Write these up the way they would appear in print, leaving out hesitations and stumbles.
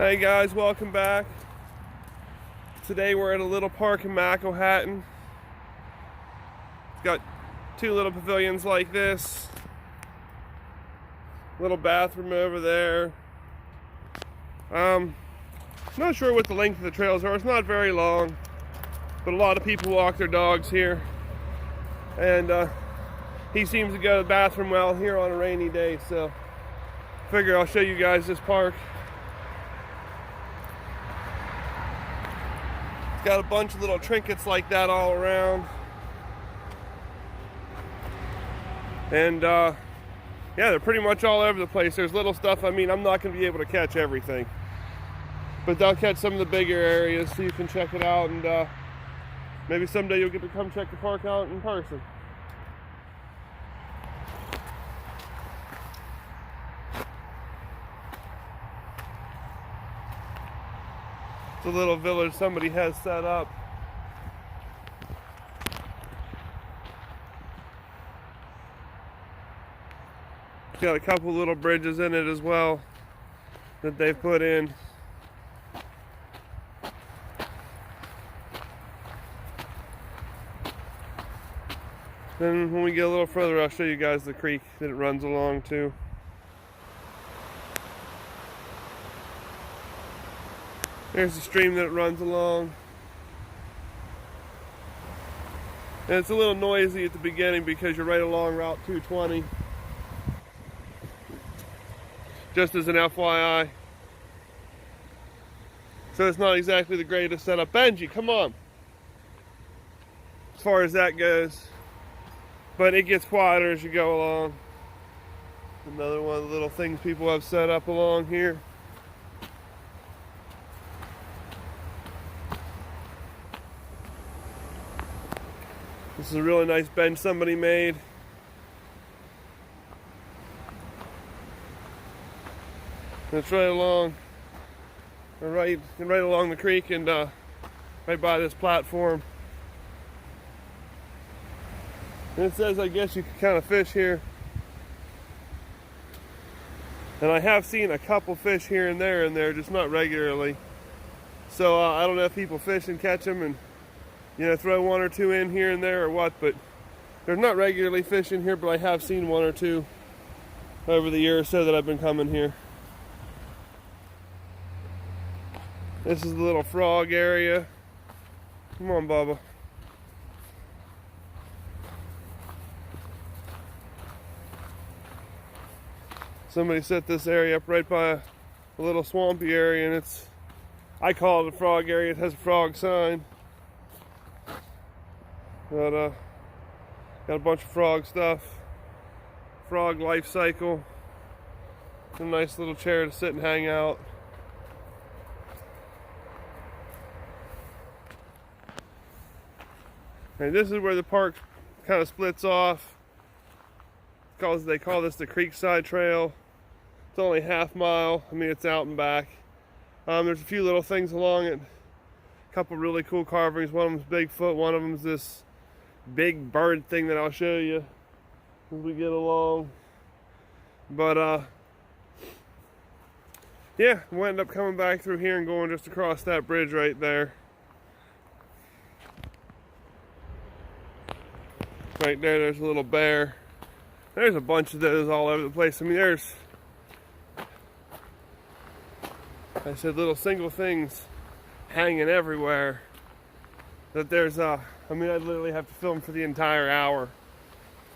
Hey guys, welcome back. Today we're at a little park in Macohaton. It's got two little pavilions like this. Little bathroom over there. Not sure what the length of the trails are. It's not very long, but a lot of people walk their dogs here. And he seems to go to the bathroom well here on a rainy day, so figure I'll show you guys this park. It's got a bunch of little trinkets like that all around. And yeah, they're pretty much all over the place. There's little stuff, I mean, I'm not going to be able to catch everything, but they'll catch some of the bigger areas so you can check it out, and maybe someday you'll get to come check the park out in person. It's a little village somebody has set up. It's got a couple little bridges in it as well that they've put in. Then when we get a little further, I'll show you guys the creek that it runs along to. There's the stream that it runs along. And it's a little noisy at the beginning because you're right along Route 220. Just as an FYI. So it's not exactly the greatest setup. Benji, come on. As far as that goes. But it gets quieter as you go along. Another one of the little things people have set up along here. This is a really nice bench somebody made. And it's right along, right along the creek, and right by this platform. And it says, I guess you can kind of fish here. And I have seen a couple fish here and there, just not regularly. So I don't know if people fish and catch them and, you know, throw one or two in here and there or what, but there's not regularly fish in here, but I have seen one or two over the year or so that I've been coming here. This is the little frog area. Come on, Bubba. Somebody set this area up right by a little swampy area, and I call it a frog area. It has a frog sign. But got a bunch of frog stuff, frog life cycle, a nice little chair to sit and hang out. And this is where the park kind of splits off. They call this the Creekside Trail. It's only half mile. I mean, it's out and back. There's a few little things along it. A couple really cool carvings. One of them's Bigfoot. One of them's this big bird thing that I'll show you as we get along. But yeah, we'll end up coming back through here and going just across that bridge right there. Right there's a little bear. There's a bunch of those all over the place. I mean, there's, I said, little single things hanging everywhere. That there's I mean, I'd literally have to film for the entire hour.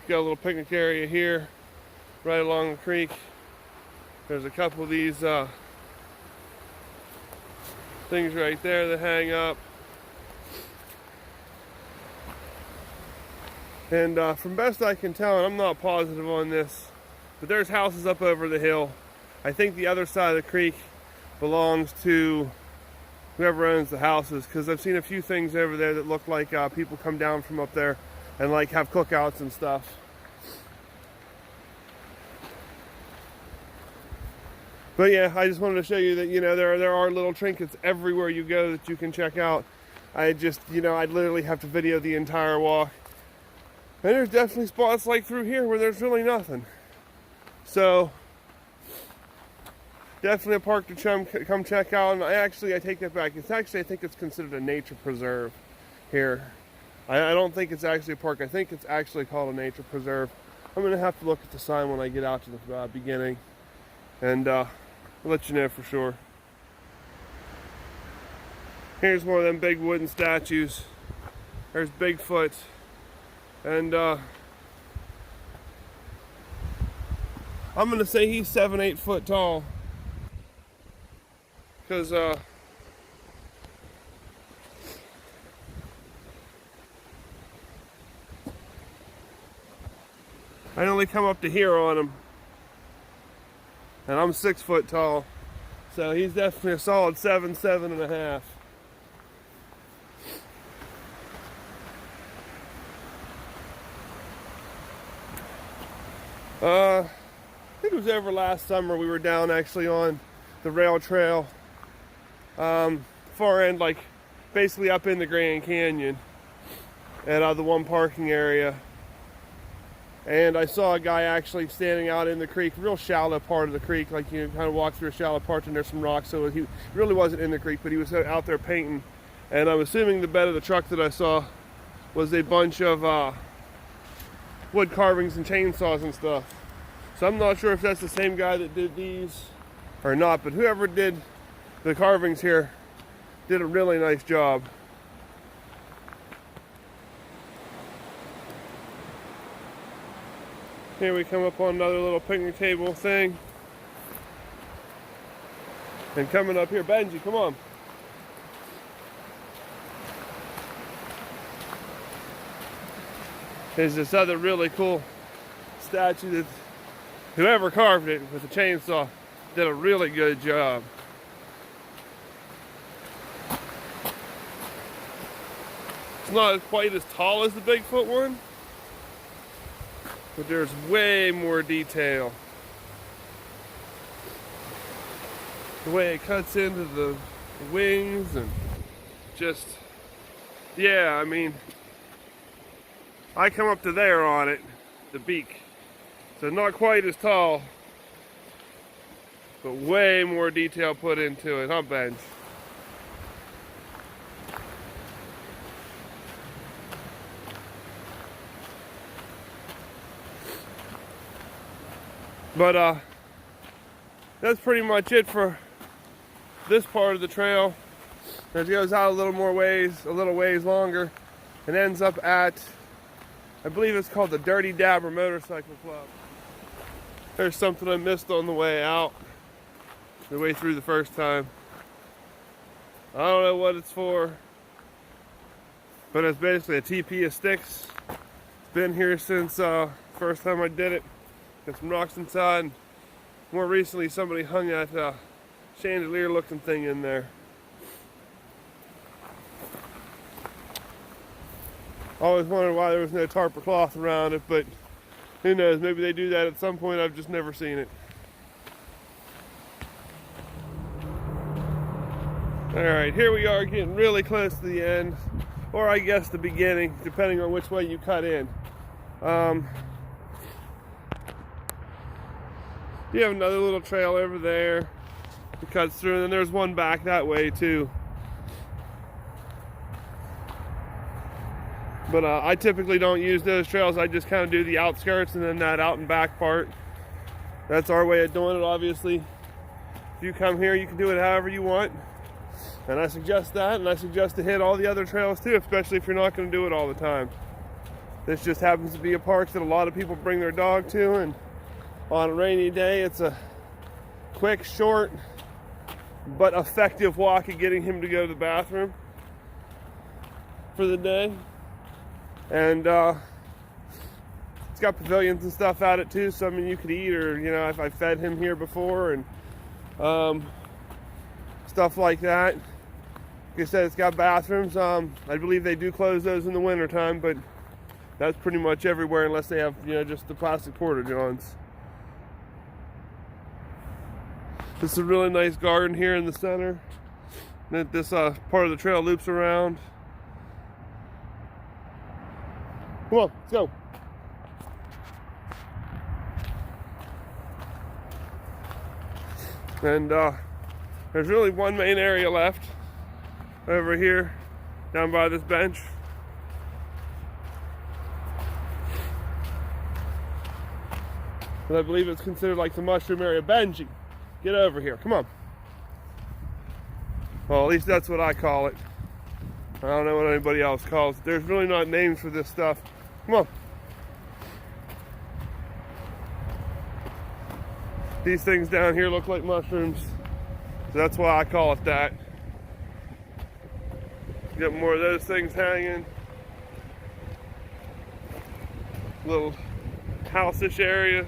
Got a little picnic area here, right along the creek. There's a couple of these things right there that hang up. And from best I can tell, and I'm not positive on this, but there's houses up over the hill. I think the other side of the creek belongs to whoever owns the houses, because I've seen a few things over there that look like people come down from up there and like have cookouts and stuff. But yeah, I just wanted to show you that, you know, there are little trinkets everywhere you go that you can check out. I just, you know, I'd literally have to video the entire walk. And there's definitely spots like through here where there's really nothing. So definitely a park to come check out. And I take that back. It's actually, I think it's considered a nature preserve here. I don't think it's actually a park. I think it's actually called a nature preserve. I'm going to have to look at the sign when I get out to the beginning, and I'll let you know for sure. Here's one of them big wooden statues. There's Bigfoot, and I'm going to say he's 7-8 foot tall, because I only come up to here on him, and I'm 6 foot tall, so he's definitely a solid 7.5. I think it was over last summer. We were down actually on the rail trail, far end, like basically up in the Grand Canyon, at the one parking area. And I saw a guy actually standing out in the creek, real shallow part of the creek, like you kind of walk through a shallow part and there's some rocks, so he really wasn't in the creek, but he was out there painting. And I'm assuming the bed of the truck that I saw was a bunch of wood carvings and chainsaws and stuff. So I'm not sure if that's the same guy that did these or not, but whoever did the carvings here did a really nice job. Here we come up on another little picnic table thing. And coming up here, Benji, come on. There's this other really cool statue that whoever carved it with a chainsaw did a really good job. It's not quite as tall as the Bigfoot one, but there's way more detail. The way it cuts into the wings and just, yeah, I mean, I come up to there on it, the beak. So not quite as tall, but way more detail put into it, huh, Benj? But that's pretty much it for this part of the trail. It goes out a little ways longer, and ends up at, I believe it's called the Dirty Dabber Motorcycle Club. There's something I missed on the way out, the way through the first time. I don't know what it's for, but it's basically a TP of sticks. It's been here since first time I did it. Got some rocks inside. More recently, somebody hung that chandelier looking thing in there. Always wondered why there was no tarp or cloth around it, but who knows, maybe they do that at some point. I've just never seen it. Alright, here we are getting really close to the end, or I guess the beginning, depending on which way you cut in. You have another little trail over there that cuts through, and then there's one back that way too. But I typically don't use those trails. I just kind of do the outskirts and then that out and back part. That's our way of doing it, obviously. If you come here, you can do it however you want. And I suggest that, and I suggest to hit all the other trails too, especially if you're not going to do it all the time. This just happens to be a park that a lot of people bring their dog to, and on a rainy day, it's a quick, short, but effective walk at getting him to go to the bathroom for the day. And it's got pavilions and stuff at it too, so I mean you could eat, or you know, if I fed him here before, and stuff like that. Like I said, it's got bathrooms. I believe they do close those in the winter time, but that's pretty much everywhere unless they have, you know, just the plastic porta johns. This is a really nice garden here in the center. This part of the trail loops around. Come on, let's go. And there's really one main area left over here down by this bench. And I believe it's considered like the mushroom area. Benji, get over here, come on. Well, at least that's what I call it. I don't know what anybody else calls it. There's really not names for this stuff. Come on. These things down here look like mushrooms, so that's why I call it that. Get more of those things hanging. Little house-ish area.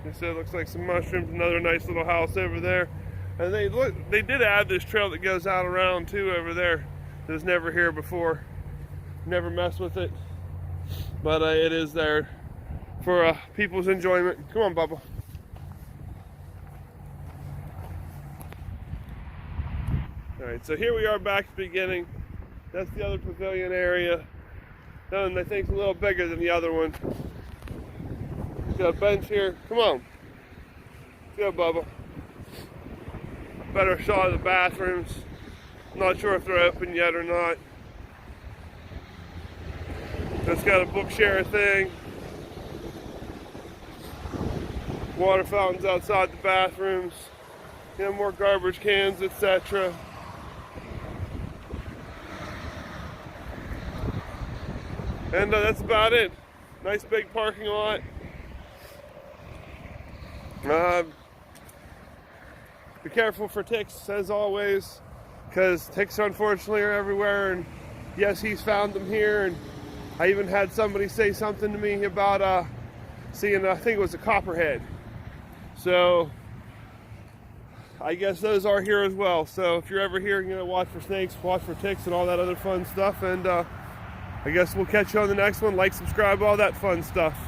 Like I said, it looks like some mushrooms. Another nice little house over there. And they did add this trail that goes out around too over there. It was never here before. Never messed with it, but it is there for people's enjoyment. Come on, Bubba. All right, so here we are back at the beginning. That's the other pavilion area. That one I think is a little bigger than the other one. Got a bench here. Come on. Let's go, Bubba. Better shot of the bathrooms. Not sure if they're open yet or not. It's got a book share thing. Water fountains outside the bathrooms. You know, more garbage cans, etc. And that's about it. Nice big parking lot. Be careful for ticks, as always, because ticks unfortunately are everywhere. And yes, he's found them here. And I even had somebody say something to me about seeing, I think it was a copperhead. So I guess those are here as well. So if you're ever here, watch for snakes, watch for ticks, and all that other fun stuff. And I guess we'll catch you on the next one. Like, subscribe, all that fun stuff.